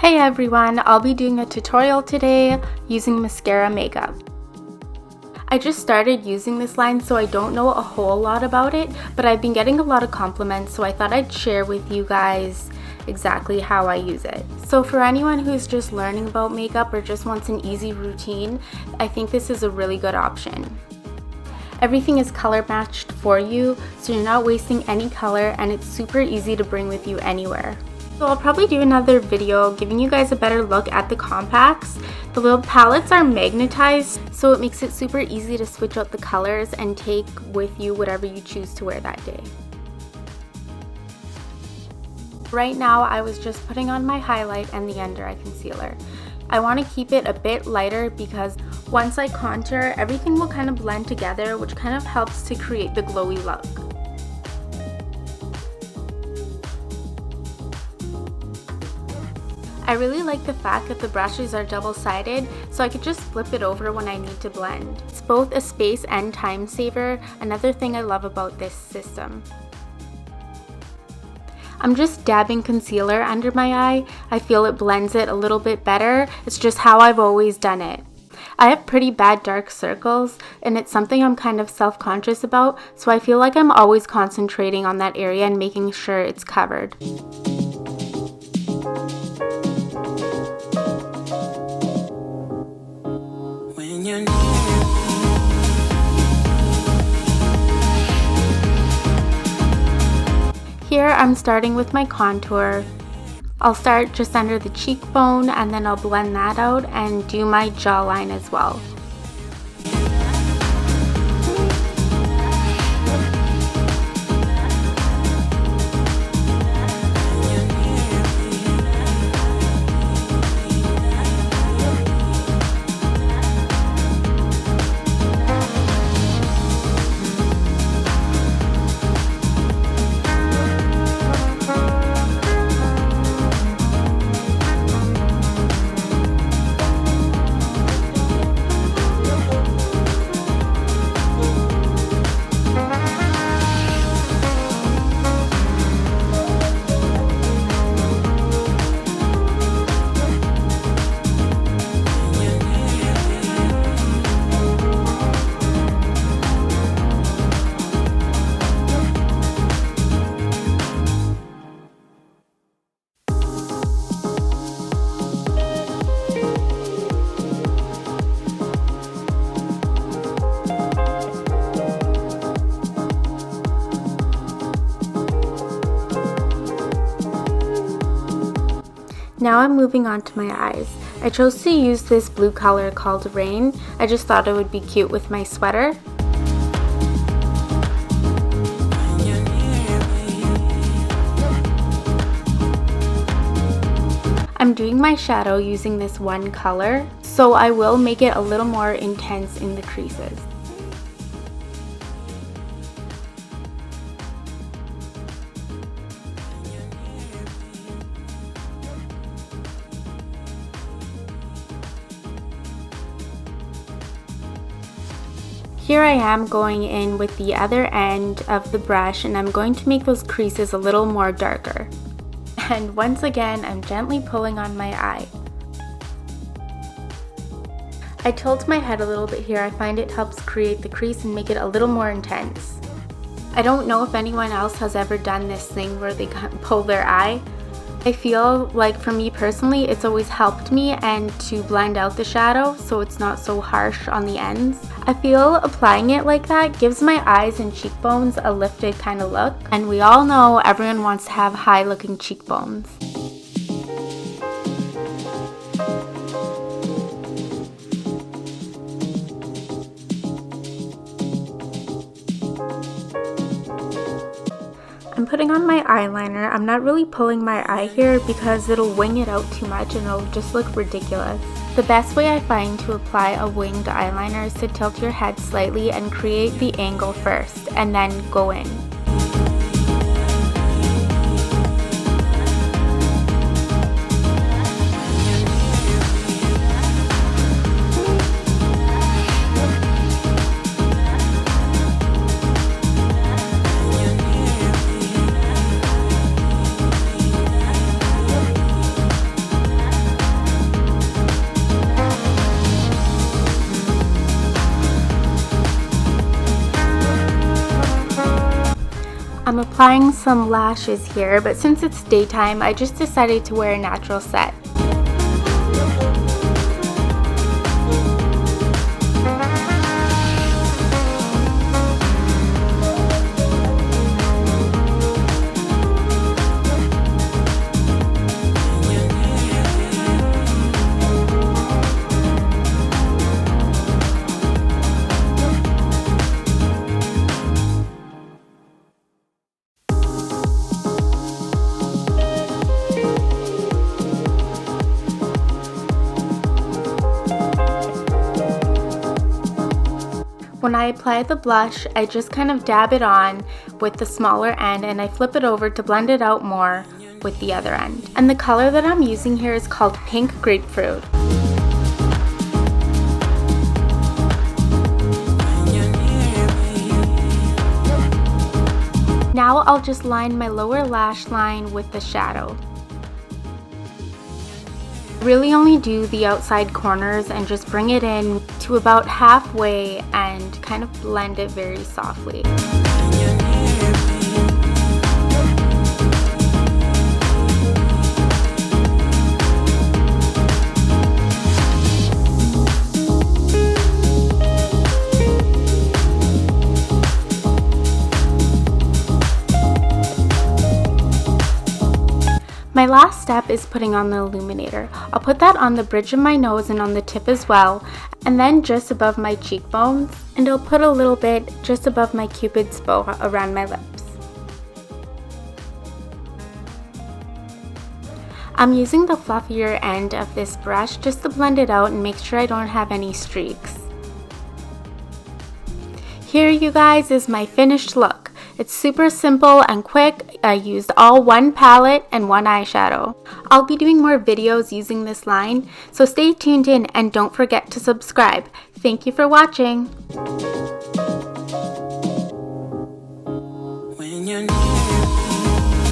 Hey everyone, I'll be doing a tutorial today using Maskcara makeup. I just started using this line, so I don't know a whole lot about it, but I've been getting a lot of compliments, so I thought I'd share with you guys exactly how I use it. So for anyone who's just learning about makeup or just wants an easy routine, I think this is a really good option. Everything is color matched for you, so you're not wasting any color, and it's super easy to bring with you anywhere. So I'll probably do another video giving you guys a better look at the compacts. The little palettes are magnetized, so it makes it super easy to switch out the colors and take with you whatever you choose to wear that day. Right now I was just putting on my highlight and the under eye concealer. I want to keep it a bit lighter because once I contour, everything will kind of blend together, which kind of helps to create the glowy look. I really like the fact that the brushes are double-sided, so I could just flip it over when I need to blend. It's both a space and time saver, another thing I love about this system. I'm just dabbing concealer under my eye. I feel it blends it a little bit better. It's just how I've always done it. I have pretty bad dark circles, and it's something I'm kind of self-conscious about, so I feel like I'm always concentrating on that area and making sure it's covered. Here I'm starting with my contour. I'll start just under the cheekbone and then I'll blend that out and do my jawline as well. Now I'm moving on to my eyes. I chose to use this blue color called Rain. I just thought it would be cute with my sweater. I'm doing my shadow using this one color, so I will make it a little more intense in the creases. Here I am going in with the other end of the brush, and I'm going to make those creases a little more darker. And once again, I'm gently pulling on my eye. I tilt my head a little bit here. I find it helps create the crease and make it a little more intense. I don't know if anyone else has ever done this thing where they pull their eye. I feel like for me personally, it's always helped me and to blend out the shadow so it's not so harsh on the ends. I feel applying it like that gives my eyes and cheekbones a lifted kind of look, and we all know everyone wants to have high looking cheekbones. I'm putting on my eyeliner. I'm not really pulling my eye here because it'll wing it out too much and it'll just look ridiculous. The best way I find to apply a winged eyeliner is to tilt your head slightly and create the angle first and then go in. I'm applying some lashes here, but since it's daytime, I just decided to wear a natural set. When I apply the blush, I just kind of dab it on with the smaller end and I flip it over to blend it out more with the other end. And the color that I'm using here is called Pink Grapefruit. Now I'll just line my lower lash line with the shadow. Really only do the outside corners and just bring it in to about halfway and kind of blend it very softly. My last step is putting on the illuminator. I'll put that on the bridge of my nose and on the tip as well, and then just above my cheekbones, and I'll put a little bit just above my cupid's bow around my lips. I'm using the fluffier end of this brush just to blend it out and make sure I don't have any streaks. Here, you guys, is my finished look. It's super simple and quick. I used all one palette and one eyeshadow. I'll be doing more videos using this line, so stay tuned in and don't forget to subscribe. Thank you for watching.